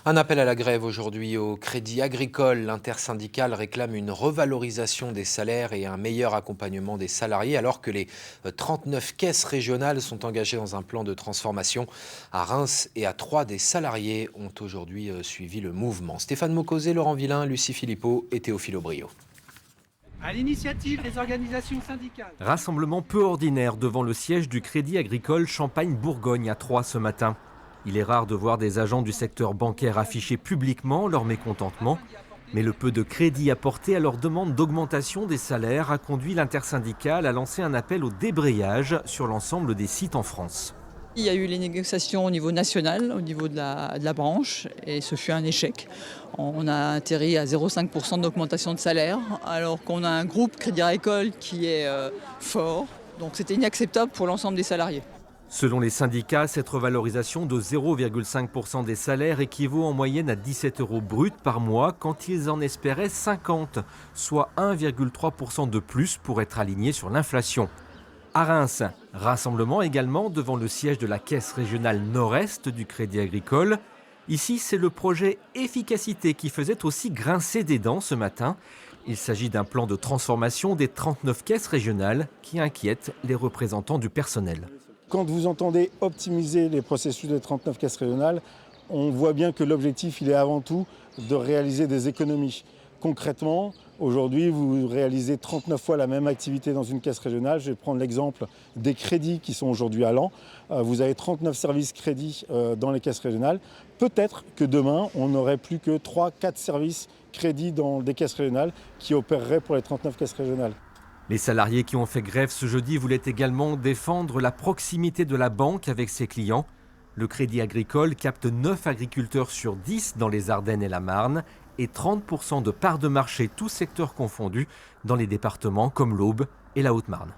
Un appel à la grève aujourd'hui au Crédit Agricole. L'intersyndicale réclame une revalorisation des salaires et un meilleur accompagnement des salariés alors que les 39 caisses régionales sont engagées dans un plan de transformation. À Reims et à Troyes, des salariés ont aujourd'hui suivi le mouvement. Stéphane Mocosé, Laurent Villain, Lucie Philippot et Théophile Aubrio. À l'initiative des organisations syndicales. Rassemblement peu ordinaire devant le siège du Crédit Agricole Champagne-Bourgogne à Troyes ce matin. Il est rare de voir des agents du secteur bancaire afficher publiquement leur mécontentement, mais le peu de crédit apporté à leur demande d'augmentation des salaires a conduit l'intersyndicale à lancer un appel au débrayage sur l'ensemble des sites en France. Il y a eu les négociations au niveau national, au niveau de la branche, et ce fut un échec. On a atterri à 0,5% d'augmentation de salaire, alors qu'on a un groupe Crédit Agricole qui est fort. Donc c'était inacceptable pour l'ensemble des salariés. Selon les syndicats, cette revalorisation de 0,5% des salaires équivaut en moyenne à 17 € bruts par mois quand ils en espéraient 50, soit 1,3% de plus pour être alignés sur l'inflation. À Reims, rassemblement également devant le siège de la Caisse régionale Nord-Est du Crédit Agricole. Ici, c'est le projet Efficacité qui faisait aussi grincer des dents ce matin. Il s'agit d'un plan de transformation des 39 caisses régionales qui inquiète les représentants du personnel. Quand vous entendez optimiser les processus des 39 caisses régionales, on voit bien que l'objectif, il est avant tout de réaliser des économies. Concrètement, aujourd'hui, vous réalisez 39 fois la même activité dans une caisse régionale. Je vais prendre l'exemple des crédits qui sont aujourd'hui à Laon. Vous avez 39 services crédits dans les caisses régionales. Peut-être que demain, on n'aurait plus que 3-4 services crédits dans des caisses régionales qui opéreraient pour les 39 caisses régionales. Les salariés qui ont fait grève ce jeudi voulaient également défendre la proximité de la banque avec ses clients. Le Crédit Agricole capte 9 agriculteurs sur 10 dans les Ardennes et la Marne et 30% de parts de marché, tous secteurs confondus, dans les départements comme l'Aube et la Haute-Marne.